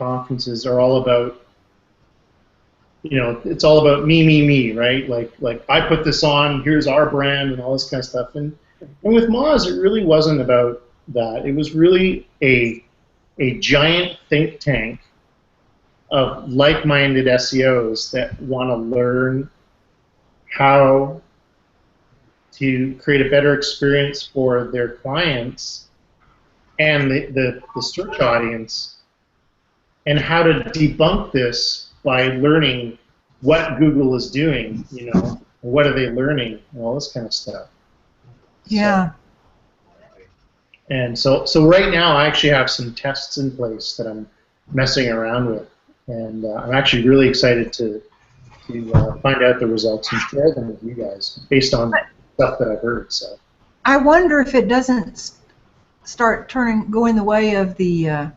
conferences are all about, it's all about me, right? Like I put this on, here's our brand and all this kind of stuff. And with Moz, it really wasn't about that. It was really a giant think tank of like-minded SEOs that want to learn how to create a better experience for their clients and the search audience, and how to debunk this by learning what Google is doing, what are they learning, and all this kind of stuff. Yeah. So right now I actually have some tests in place that I'm messing around with, and I'm actually really excited to find out the results and share them with you guys based on stuff that I've heard. So I wonder if it doesn't start going the way of the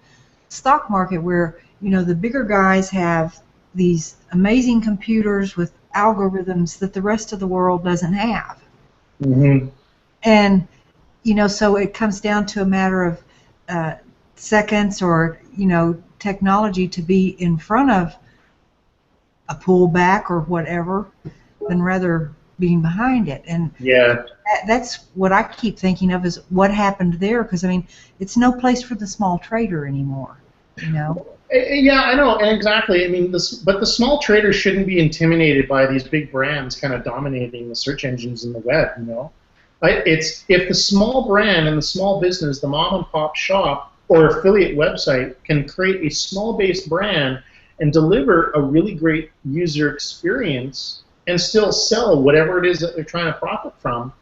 stock market, where the bigger guys have these amazing computers with algorithms that the rest of the world doesn't have. Mm-hmm. And so it comes down to a matter of seconds or technology to be in front of a pullback or whatever, than rather being behind it. And yeah, that's what I keep thinking of, is what happened there, because it's no place for the small trader anymore. Yeah, I know, and exactly. But the small traders shouldn't be intimidated by these big brands kind of dominating the search engines in the web. It's if the small brand and the small business, the mom and pop shop or affiliate website, can create a small-based brand and deliver a really great user experience and still sell whatever it is that they're trying to profit from,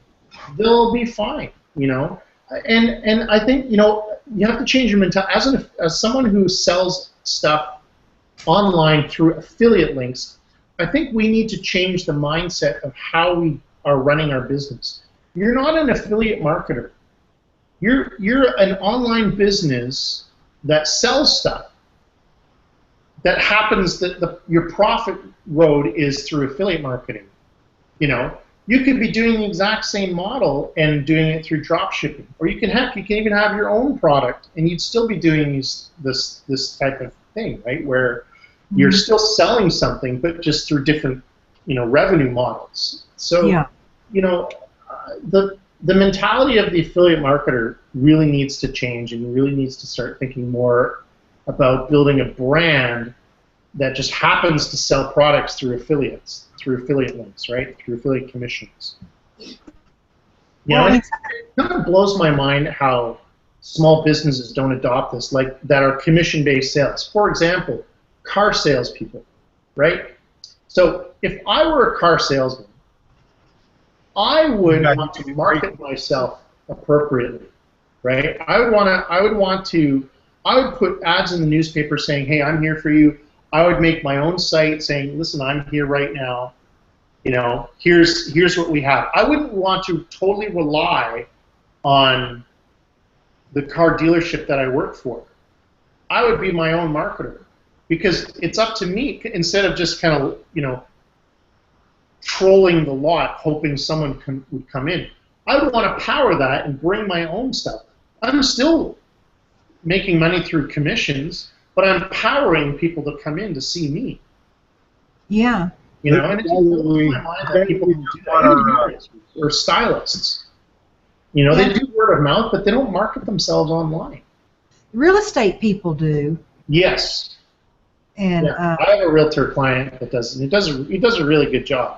they'll be fine. And I think you have to change your mentality. As someone who sells stuff online through affiliate links, I think we need to change the mindset of how we are running our business. You're not an affiliate marketer. You're an online business that sells stuff. That happens that your profit road is through affiliate marketing. You could be doing the exact same model and doing it through drop shipping, or you can even have your own product and you'd still be doing this type of thing, right? Where you're still selling something, but just through different revenue models. So yeah. The mentality of the affiliate marketer really needs to change, and really needs to start thinking more about building a brand that just happens to sell products through affiliates, through affiliate links, right? Through affiliate commissions. It kind of blows my mind how small businesses don't adopt this, like that are commission-based sales. For example, car salespeople, right? So if I were a car salesman, I would want to market myself appropriately, right? I would put ads in the newspaper saying, hey, I'm here for you. I would make my own site saying, listen, I'm here right now. Here's what we have. I wouldn't want to totally rely on the car dealership that I work for. I would be my own marketer, because it's up to me, instead of just kind of, trolling the lot hoping someone would come in. I would want to power that and bring my own stuff. I'm still making money through commissions, but I'm powering people to come in to see me. Yeah. And it just blows my mind that people can do that. Or stylists. They do word of mouth, but they don't market themselves online. Real estate people do. Yes. And I have a realtor client that does, and he does a really good job.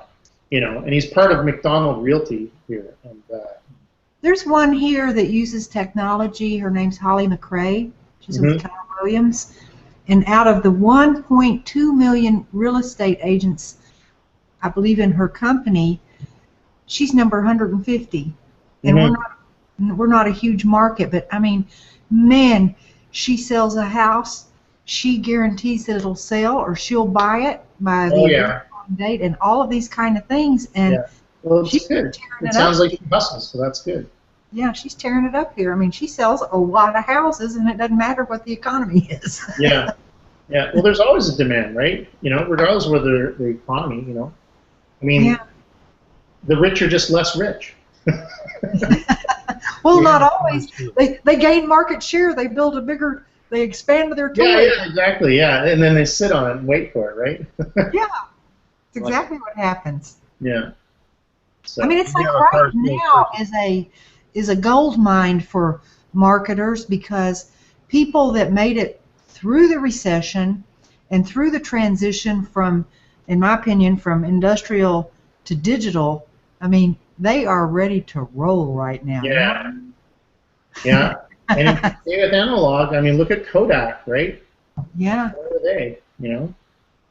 And he's part of McDonald Realty here. And there's one here that uses technology. Her name's Holly McRae. She's with Keller Williams. And out of the 1.2 million real estate agents, I believe, in her company, she's number 150. And we're not a huge market, but man, she sells a house. She guarantees that it'll sell, or she'll buy it by the date, and all of these kind of things. And well, she's good. It sounds like she hustles, so that's good. Yeah, she's tearing it up here. She sells a lot of houses, and it doesn't matter what the economy is. Yeah. Well, there's always a demand, right? Regardless of whether the economy, the rich are just less rich. Well, not always. They gain market share. They build a bigger They expanded their toy. Yeah, exactly. Yeah, and then they sit on it and wait for it, right? Yeah, it's exactly what happens. Yeah. So. I mean, it's like right now is a gold mine for marketers because people that made it through the recession and through the transition from, in my opinion, from industrial to digital, I mean, they are ready to roll right now. Yeah. Yeah. And if you stay with analog, I mean, look at Kodak, right? Yeah. Where are they? You know.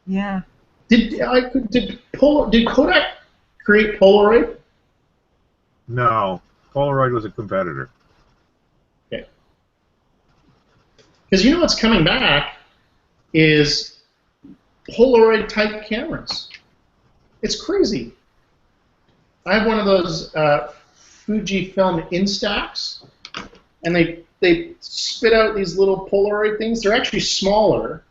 Yeah. Did Kodak create Polaroid? No, Polaroid was a competitor. Okay. Because you know what's coming back is Polaroid type cameras. It's crazy. I have one of those Fujifilm Instax, and they spit out these little Polaroid things. They're actually smaller.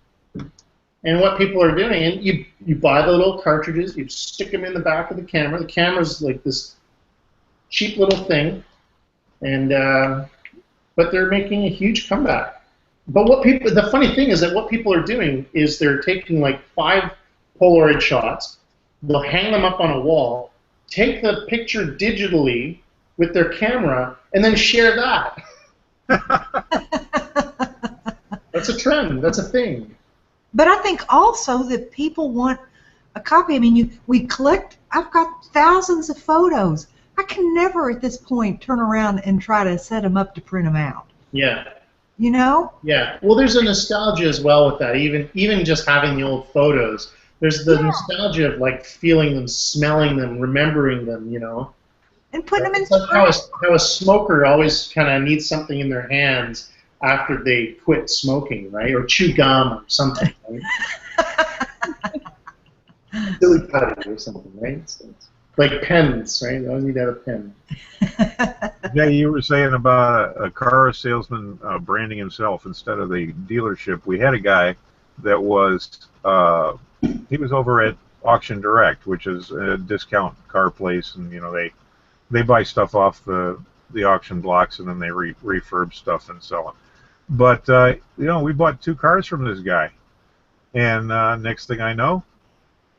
And what people are doing, and you buy the little cartridges, you stick them in the back of the camera. The camera's like this cheap little thing, and but they're making a huge comeback. But the funny thing is that what people are doing is they're taking like 5 Polaroid shots, they'll hang them up on a wall, take the picture digitally with their camera, and then share that. That's a trend. That's a thing. But I think also that people want a copy. I mean, we collect. I've got thousands of photos. I can never at this point turn around and try to set them up to print them out. Yeah. You know? Yeah. Well, there's a nostalgia as well with that. Even just having the old photos, there's the nostalgia of like feeling them, smelling them, remembering them. You know. And putting them in. It's like how a smoker always kind of needs something in their hands after they quit smoking, right? Or chew gum or something, right? Silly putty or something, right? So like pens, right? You always need to have a pen. Yeah, you were saying about a car salesman branding himself instead of the dealership. We had a guy that was, he was over at Auction Direct, which is a discount car place, and you know they buy stuff off the auction blocks and then they refurb stuff and sell it. But, you know, we bought 2 cars from this guy. And next thing I know,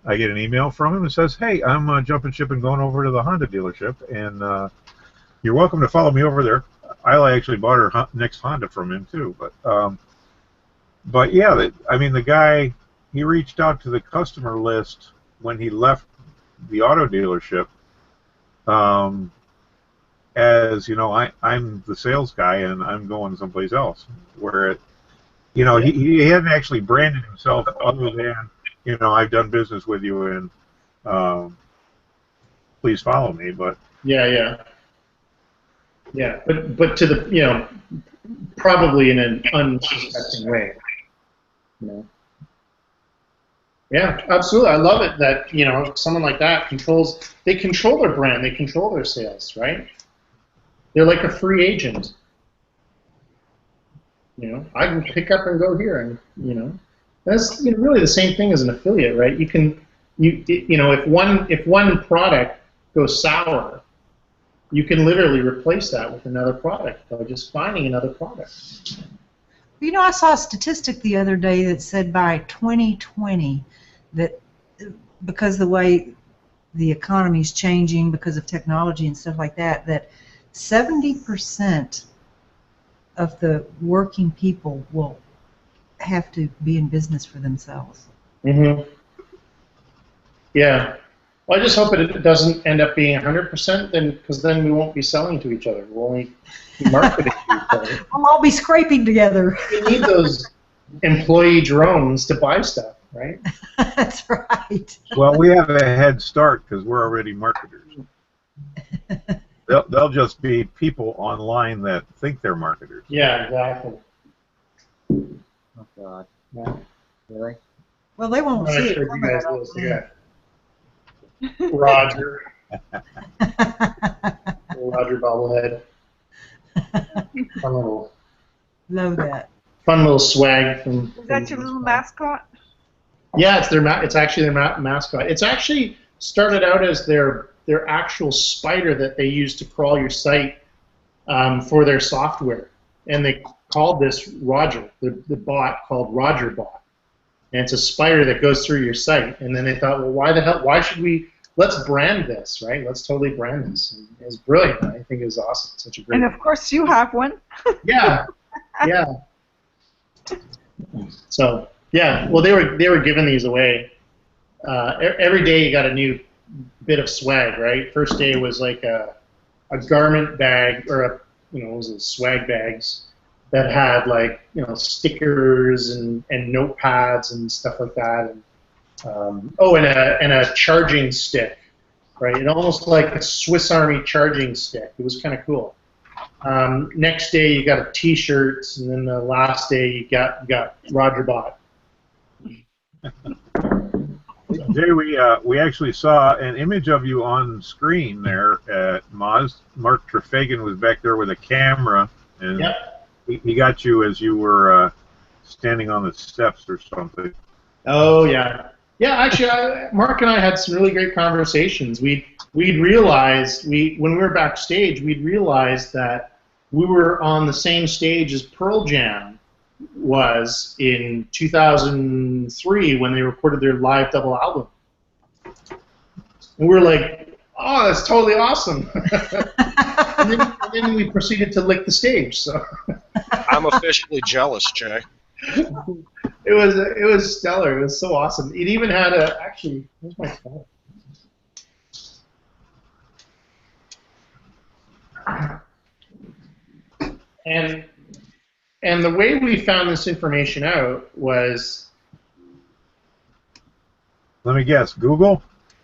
I get an email from him that says, hey, I'm jumping ship and going over to the Honda dealership, and you're welcome to follow me over there. I actually bought our next Honda from him, too. But yeah, I mean, the guy, he reached out to the customer list when he left the auto dealership. As you know, I'm the sales guy and I'm going someplace else. Where, you know, he hadn't actually branded himself other than, you know, I've done business with you and please follow me. But yeah, but to the, you know, probably in an unsuspecting way, you know. Yeah, absolutely. I love it that, you know, someone like that they control their brand, they control their sales, right? They're like a free agent. You know, I can pick up and go here, and you know, that's really the same thing as an affiliate, right? You know, if one product goes sour, you can literally replace that with another product by just finding another product. You know, I saw a statistic the other day that said by 2020 that because the way the economy is changing because of technology and stuff like that, that 70% of the working people will have to be in business for themselves. Mm-hmm. Yeah. Well, I just hope it doesn't end up being 100%, because then we won't be selling to each other. We'll only be marketing to each other. We'll all be scraping together. We need those employee drones to buy stuff, right? That's right. well, we have a head start because we're already marketers. They'll just be people online that think they're marketers. Yeah, exactly. Oh God, yeah, really? Well, they won't see it. Sure you guys will see that. Roger. Roger bobblehead. Love that. Fun little swag from. Is that your little mascot? Yeah, it's actually their mascot. It's actually started out as their actual spider that they use to crawl your site for their software, and they called this Roger, the bot called Roger Bot. And it's a spider that goes through your site. And then they thought, well, why should we, let's brand this, right? Let's totally brand this. And it was brilliant. I think it was awesome. Such a great And of course you have one. Yeah, yeah. So, yeah, well, they were giving these away. Every day you got a new bit of swag, right? First day was like a garment bag, or it was swag bags that had like stickers and notepads and stuff like that, and and a charging stick, right? It almost like a Swiss Army charging stick. It was kind of cool. Next day you got a T-shirts, and then the last day you got Roger Bot. Jay, we actually saw an image of you on screen there at Moz. Mark Trefagan was back there with a camera, and Yep. he got you as you were standing on the steps or something. Oh yeah, yeah. Actually, Mark and I had some really great conversations. We'd realized when we were backstage, we'd realized that we were on the same stage as Pearl Jam was in 2003 when they recorded their live double album. And we were like, oh, that's totally awesome. and then we proceeded to lick the stage. So I'm officially jealous, Jay. it was stellar. It was so awesome. It even had actually, where's my phone? And the way we found this information out was... Let me guess, Google?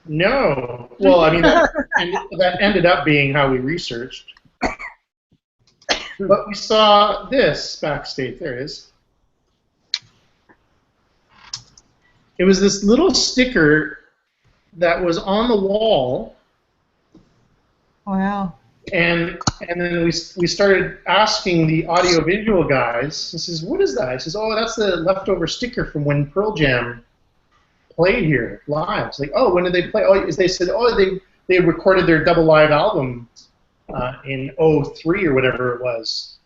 No. Well, I mean, that ended up being how we researched. But we saw this backstage. There it is. It was this little sticker that was on the wall. Wow. And then we started asking the audio-visual guys. He says, what is that? I says, oh, that's the leftover sticker from when Pearl Jam played here live. It's like, oh, when did they play? Oh, they said, oh, they recorded their double live album in '03 or whatever it was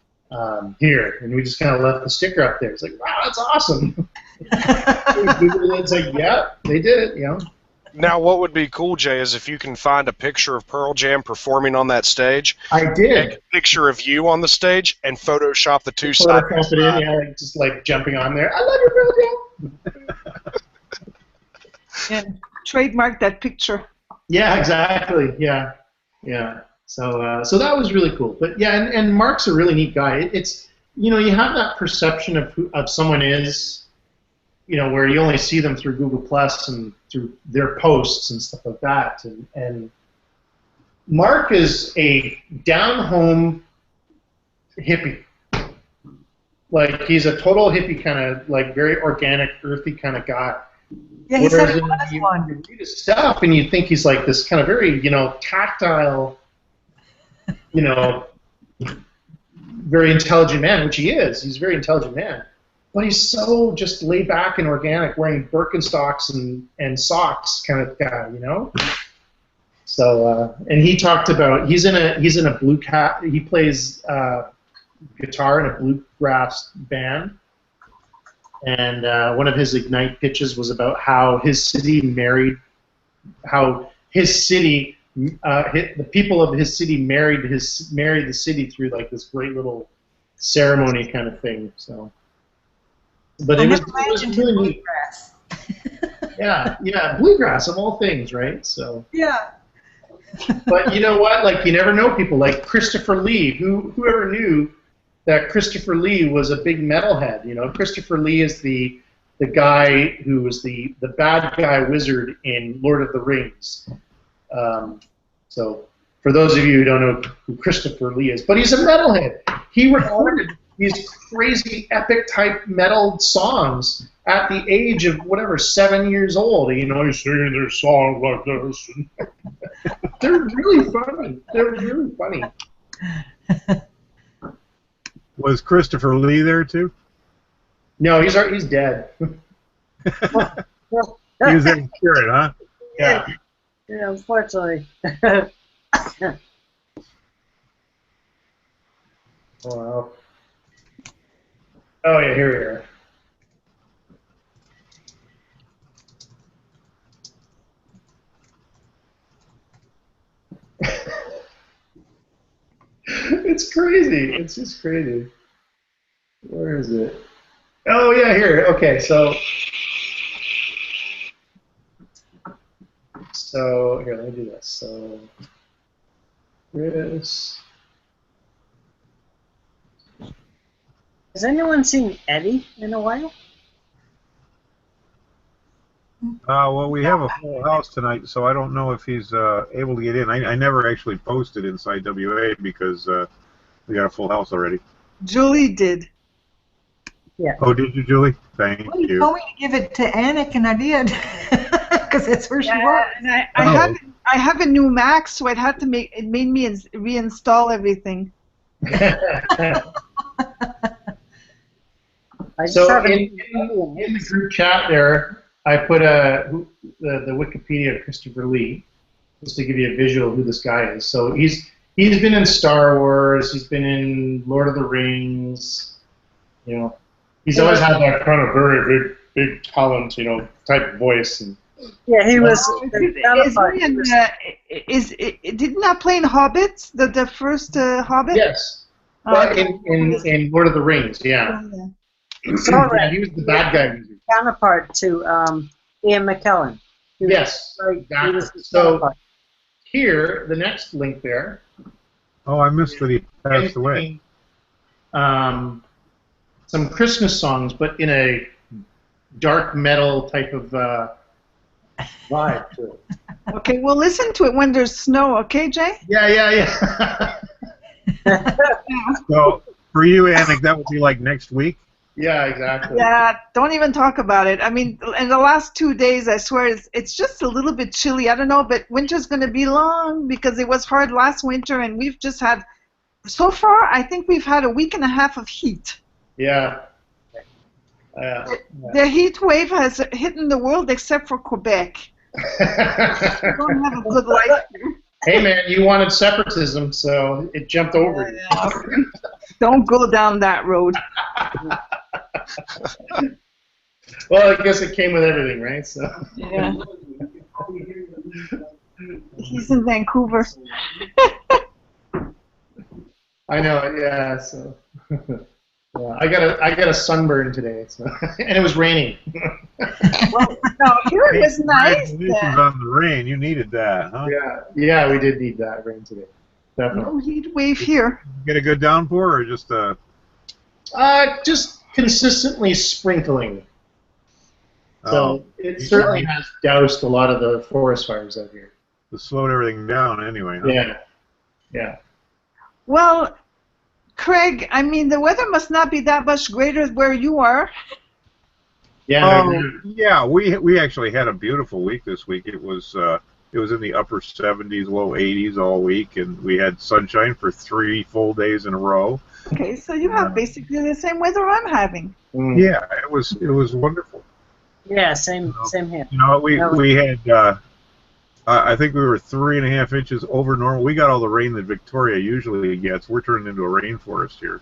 here. And we just kind of left the sticker up there. It's like, wow, that's awesome. It's like, yeah, they did it, Now, what would be cool, Jay, is if you can find a picture of Pearl Jam performing on that stage. I did. Take a picture of you on the stage and Photoshop the two sides. Photoshop it in, yeah, like, just like jumping on there. I love you, Pearl Jam. And trademark that picture. Yeah, exactly. Yeah, yeah. So that was really cool. But yeah, and Mark's a really neat guy. It's you have that perception of who someone is, where you only see them through Google Plus and through their posts and stuff like that. And Mark is a down-home hippie. Like, he's a total hippie kind of, like, very organic, earthy kind of guy. Yeah, he said he was you one. read his stuff and you think he's like this kind of very, tactile, very intelligent man, which he is. He's a very intelligent man. But he's so just laid back and organic, wearing Birkenstocks and socks kind of guy, So, and he talked about he's in a blue cat. He plays guitar in a bluegrass band, and one of his Ignite pitches was about how the people of his city married the city through like this great little ceremony kind of thing. So. But it was really neat. Bluegrass. yeah, bluegrass of all things, right? So. Yeah. But you know what? Like, you never know people. Like Christopher Lee. Whoever knew that Christopher Lee was a big metalhead? Christopher Lee is the guy who was the bad guy wizard in Lord of the Rings. So for those of you who don't know who Christopher Lee is, but he's a metalhead. He recorded these crazy epic type metal songs at the age of 7 years old. He's singing their songs like this. They're really funny. They're really funny. Was Christopher Lee there too? No, he's dead. He was in spirit, huh? Yeah. Yeah, unfortunately. Wow. Oh yeah, here we are. It's crazy. It's just crazy. Where is it? Oh yeah, here. Okay, so here, let me do this. So Chris. Has anyone seen Eddie in a while? Well, we have a full house tonight, so I don't know if he's able to get in. I never actually posted inside WA because we got a full house already. Julie did. Yeah. Oh, did you, Julie? Thank Well, you you. told me to give it to Anik, and I did, because that's where she works. And I have a new Mac, so it made me reinstall everything. I just So haven't in the group chat there, I put the Wikipedia of Christopher Lee, just to give you a visual of who this guy is. So he's been in Star Wars, he's been in Lord of the Rings, you know. He's always had that kind of very big talent, you know, type of voice. And Yeah, he was. Didn't I play in Hobbits, the first Hobbit? yes, but in Lord of the Rings, yeah. Yeah, he was the bad guy. Counterpart to Ian McKellen. Yes, He exactly. was the So counterpart. here, the next link there. Oh, I missed that he passed away. Some Christmas songs, but in a dark metal type of vibe to it. Okay, we'll listen to it when there's snow, okay, Jay? Yeah. So for you, Anik, that would be like next week. Yeah, exactly. Yeah, don't even talk about it. I mean, in the last 2 days, I swear, it's just a little bit chilly. I don't know, but winter's going to be long because it was hard last winter, and we've just had, so far, I think we've had a week and a half of heat. Yeah. The heat wave has hit the world except for Quebec. We don't have a good life here. Hey, man, you wanted separatism, so it jumped over you. Don't go down that road. Well, I guess it came with everything, right? So. Yeah. He's in Vancouver. I know, yeah. So, yeah, I got a sunburn today, so and it was raining. Well, no, here it was nice. Congratulations on the rain. You needed that, huh? Yeah, we did need that rain today. Definitely. No heat wave here. Get a good downpour or just Just consistently sprinkling. So it certainly has doused a lot of the forest fires out here. It slowed everything down anyway, huh? Yeah. Well, Craig, I mean, the weather must not be that much greater where you are. Yeah. Yeah, we actually had a beautiful week this week. It was in the upper 70s, low 80s all week, and we had sunshine for 3 full days in a row. Okay, so you have basically the same weather I'm having. Yeah, it was wonderful. Yeah, same here. You know, we had I think we were 3.5 inches over normal. We got all the rain that Victoria usually gets. We're turning into a rainforest here.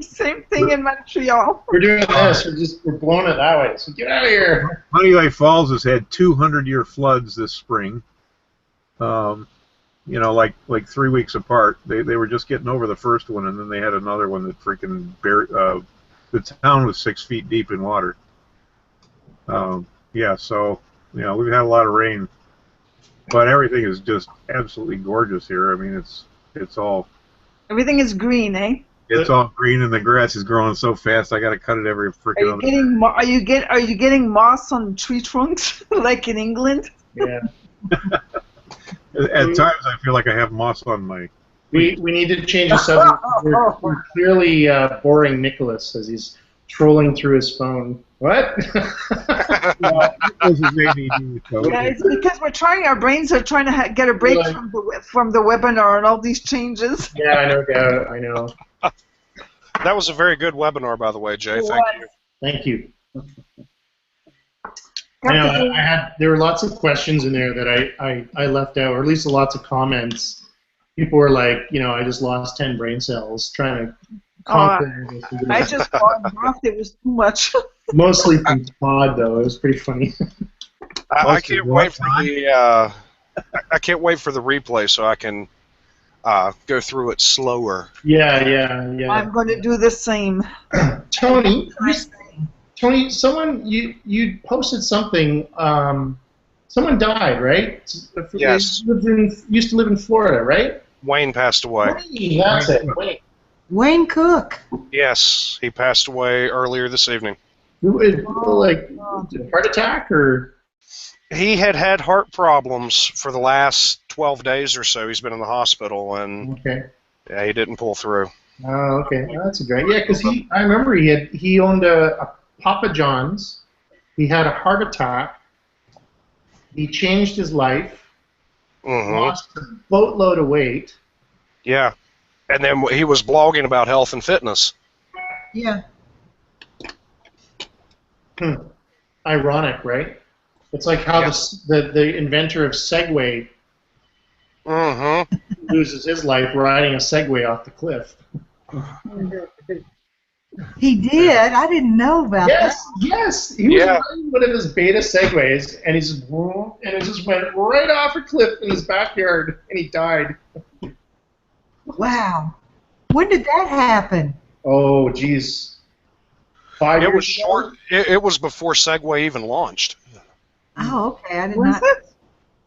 Same thing in Montreal. We're doing this. We're blowing it that way. So get out of here. Honey Lake Falls has had 200-year floods this spring. You know, like 3 weeks apart. They were just getting over the first one, and then they had another one that freaking the town was 6 feet deep in water. Yeah, so you know we've had a lot of rain, but everything is just absolutely gorgeous here. I mean, it's all. Everything is green, eh? It's all green, and the grass is growing so fast. I got to cut it every freaking. Are you getting moss on tree trunks like in England? Yeah. At times, I feel like I have moss on my. We need to change the subject. We're clearly boring Nicholas as he's trolling through his phone. What? This is ADD, so. Yeah, it's because our brains are trying to get a break from the webinar and all these changes. Yeah, no doubt. I know. That was a very good webinar, by the way, Jay. Thank you. Thank you. I know. There were lots of questions in there that I left out, or at least lots of comments. People were like, you know, I just lost 10 brain cells trying to conquer. I just logged off. It was too much. Mostly from Todd, though. It was pretty funny. I can't wait for the I can't wait for the replay so I can go through it slower. Yeah. I'm going to do the same. Tony, someone you posted something. Someone died, right? Yes. Used to live in Florida, right? Wayne passed away. Wayne, that's it. Wayne Cook. Yes, he passed away earlier this evening. Like heart attack or? He had heart problems for the last 12 days or so. He's been in the hospital, and yeah, he didn't pull through. Oh, okay. Well, that's great. Yeah, because I remember he owned a Papa John's. He had a heart attack. He changed his life. Lost a boatload of weight. Yeah, and then he was blogging about health and fitness. Yeah. Ironic, right? It's like how the inventor of Segway loses his life riding a Segway off the cliff. He did? I didn't know about that. Yes. He was riding one of his beta Segways, and it just went right off a cliff in his backyard, and he died. Wow. When did that happen? Oh, geez. 5 years It was short. It was before Segway even launched. Oh, okay. I did not.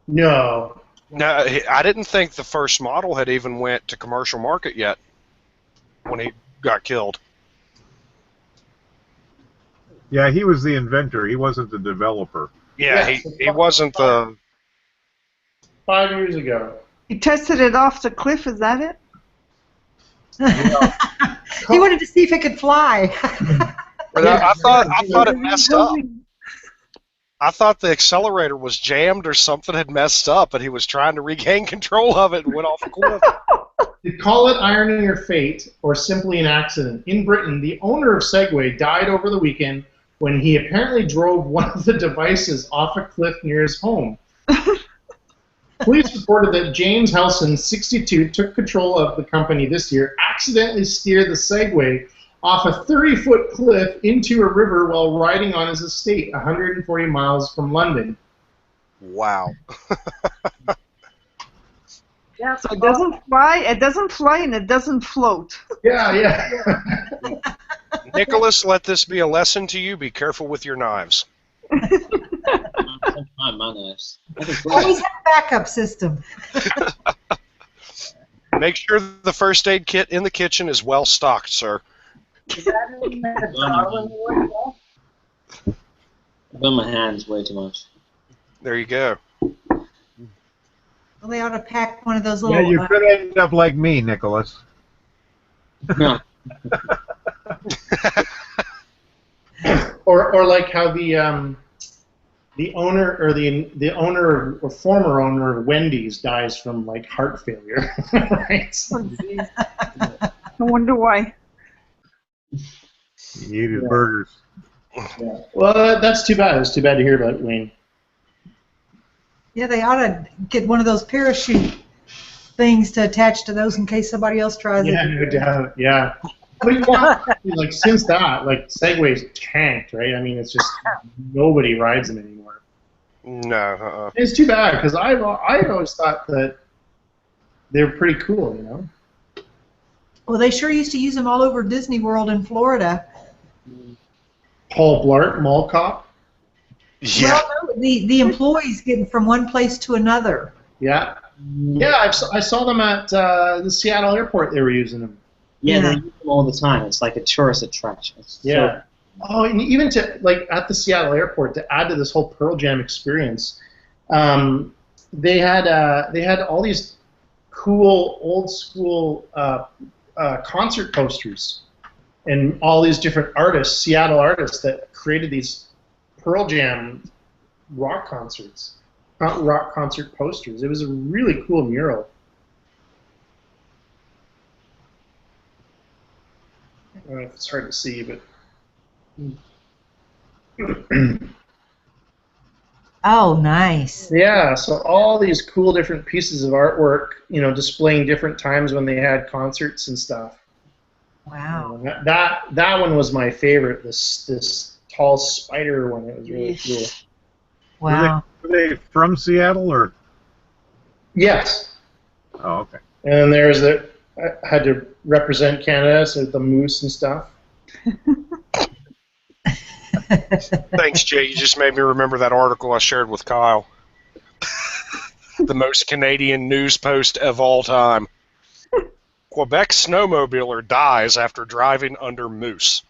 No. No, I didn't think the first model had even went to commercial market yet when he got killed. Yeah, he was the inventor. He wasn't the developer. Yeah, he wasn't the... 5 years ago. He tested it off the cliff, is that it? He wanted to see if it could fly. But I thought it messed up. I thought the accelerator was jammed or something had messed up, and he was trying to regain control of it and went off a cliff. To call it ironing your fate or simply an accident, in Britain, the owner of Segway died over the weekend when he apparently drove one of the devices off a cliff near his home. Police reported that James Helson, 62, took control of the company this year, accidentally steered the Segway off a 30-foot cliff into a river while riding on his estate 140 miles from London. Wow. Yeah, so it doesn't fly, and it doesn't float. Yeah. Nicholas, let this be a lesson to you. Be careful with your knives. My knives. Always have a backup system. Make sure the first aid kit in the kitchen is well stocked, sir. I burn my hands way too much. There you go. Well, they ought to pack one of those little... Yeah, you could end up like me, Nicholas. No. Or like how the owner or the owner or former owner of Wendy's dies from like heart failure, right? I wonder why. He ate his burgers. Yeah. Well, that's too bad. It's too bad to hear about Wayne. Yeah, they ought to get one of those parachute things to attach to those in case somebody else tries it. Yeah, no doubt. Yeah. But you know, like since that, like Segway's tanked, right? I mean, it's just nobody rides them anymore. No. It's too bad because I always thought that they're pretty cool, you know. Well, they sure used to use them all over Disney World in Florida. Paul Blart, Mall Cop. Yeah. Well, no, the employees getting from one place to another. Yeah. Yeah, I saw them at the Seattle airport. They were using them. Yeah, they use them all the time. It's like a tourist attraction. Yeah. Oh, and even to like at the Seattle airport to add to this whole Pearl Jam experience, they had all these cool old school concert posters and all these different artists, Seattle artists that created these Pearl Jam rock concert posters. It was a really cool mural. I don't know if it's hard to see, but Oh, nice. yeah, so all these cool different pieces of artwork, you know, displaying different times when they had concerts and stuff. Wow. That one was my favorite. This tall spider one. It was really cool. Wow. Were they from Seattle or? Yes. Oh, okay. And then there's I had to represent Canada, so the moose and stuff. Thanks, Jay. You just made me remember that article I shared with Kyle. The most Canadian news post of all time. Quebec snowmobiler dies after driving under moose.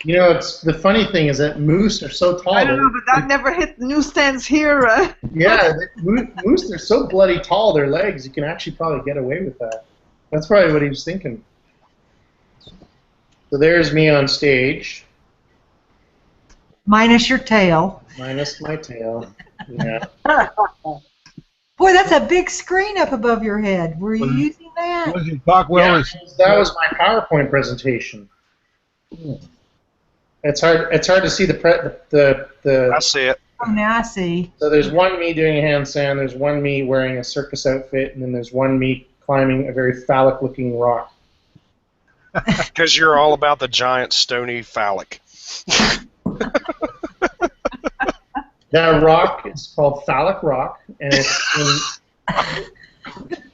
You know, it's the funny thing is that moose are so tall. I don't know, but that never hit the newsstands here. Yeah, moose, they're so bloody tall, their legs, you can actually probably get away with that. That's probably what he was thinking. So there's me on stage. Minus your tail. Minus my tail. Yeah. Boy, that's a big screen up above your head. Were you using that? Was you talk well? Yeah, that was my PowerPoint presentation. It's hard to see the. I see it. Oh, now I see. So there's one me doing a handstand, there's one me wearing a circus outfit, and then there's one me climbing a very phallic-looking rock. Because you're all about the giant stony phallic. That rock is called Phallic Rock, and it's in,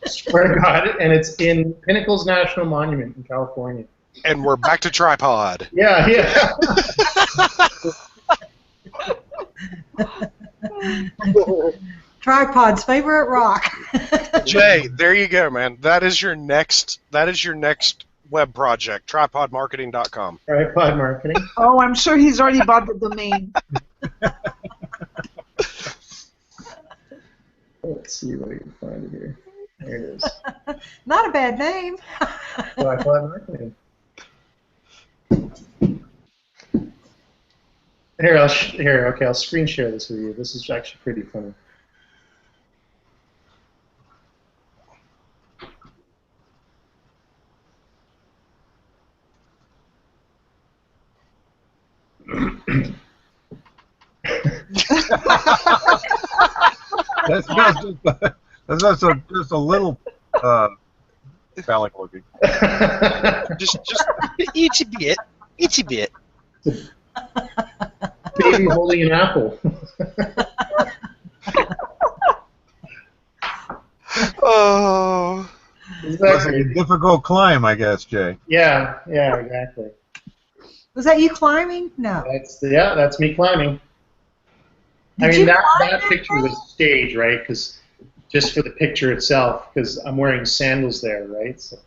swear to God, and it's in Pinnacles National Monument in California. And we're back to tripod. Yeah, yeah. Tripod's favorite rock. Jay, there you go, man. That is your next web project, tripodmarketing.com. Tripod marketing. Oh, I'm sure he's already bought the domain. Let's see what I can find here. There it is. Not a bad name. Tripod marketing. Here, I'll screen share this with you. This is actually pretty funny. That's just a little phallic looking. just itchy bit. Baby holding an apple. Oh. That's like a difficult climb, I guess, Jay. Yeah, exactly. Was that you climbing? No. That's me climbing. Did you that climb picture thing? was staged, right? Because just for the picture itself, because I'm wearing sandals there, right? So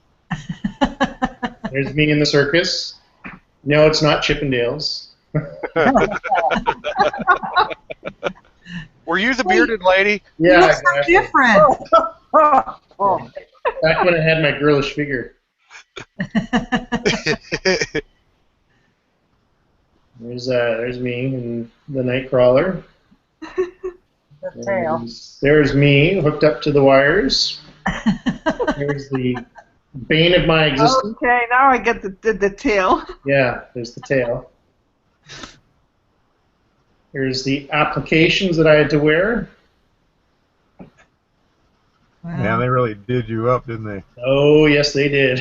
there's me in the circus. No, it's not Chippendales. Were you the bearded lady? You Yeah, look so different. back when I had my girlish figure. There's me and the Nightcrawler. The tail. There's me hooked up to the wires. There's the bane of my existence. Okay, now I get the tail. Yeah, there's the tail. Here's the applications that I had to wear. Wow. Yeah, they really did you up, didn't they? Oh, yes, they did.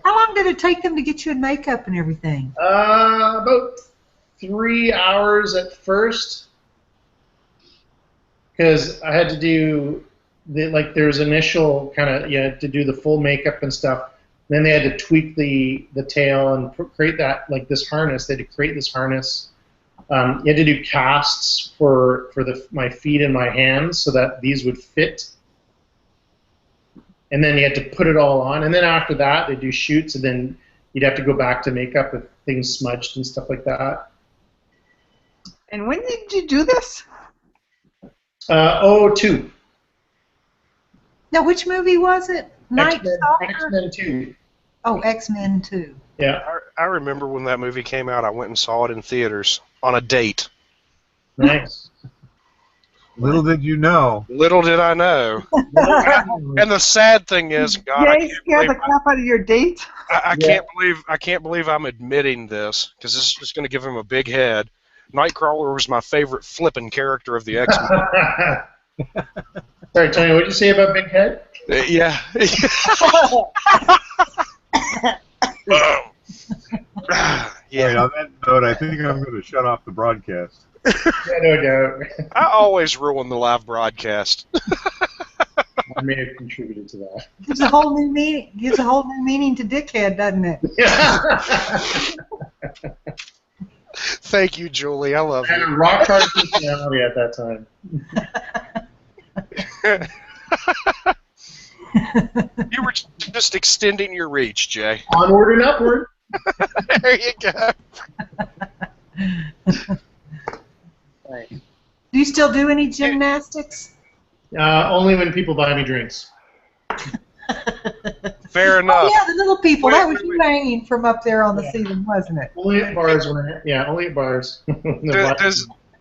How long did it take them to get you in makeup and everything? About 3 hours at first, because I had to do there's initial kind of, you had to do the full makeup and stuff. Then they had to tweak the tail and create that, like this harness. They had to create this harness. You had to do casts for my feet and my hands so that these would fit. And then you had to put it all on. And then after that, they do shoots, and then you'd have to go back to makeup if things smudged and stuff like that. And when did you do this? 02. Now, which movie was it? Night Stalker? X-Men 2. Oh, X-Men 2. Yeah. I remember when that movie came out, I went and saw it in theaters on a date. Nice. Little did you know. Little did I know. And the sad thing is, God, I Jay can't scared believe the crap out of your date. I can't believe I'm admitting this, because this is just going to give him a big head. Nightcrawler was my favorite flippin' character of the X-Men. Sorry, Tony, what did you say about Big Head? Yeah. All right, on that note, I think I'm going to shut off the broadcast. Yeah, no doubt. I always ruin the live broadcast. I may have contributed to that. Gives a whole new meaning. Gives a whole new meaning to dickhead, doesn't it? Thank you, Julie. I love I had a you. rock hard personality at that time. You were just extending your reach, Jay. Onward and upward. There you go. Right. Do you still do any gymnastics? Only when people buy me drinks. Fair enough. Oh, yeah, the little people. Wait, That was wait, you hanging from up there on the Yeah. ceiling, wasn't it? Only at bars only at bars.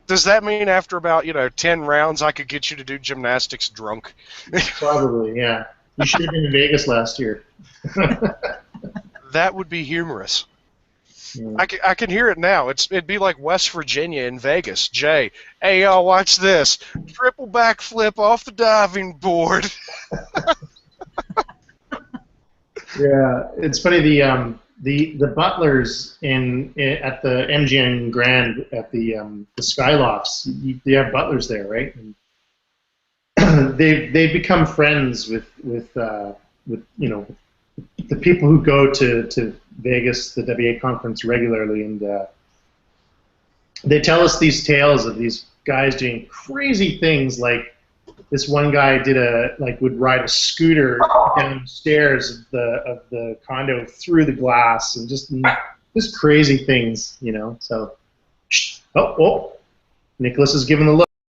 Does that mean after about 10 rounds I could get you to do gymnastics drunk? Probably, yeah. You should have been in Vegas last year. That would be humorous. Yeah. I can hear it now. It'd be like West Virginia in Vegas. Jay, hey y'all, watch this. Triple backflip off the diving board. Yeah, it's funny. The butlers at the MGM Grand at the Skylofts. They have butlers there, right? And they've become friends with the people who go to Vegas, the WA conference regularly, and they tell us these tales of these guys doing crazy things. Like this one guy would ride a scooter down the stairs of the condo through the glass, and just crazy things, So, oh, Nicholas is giving the look.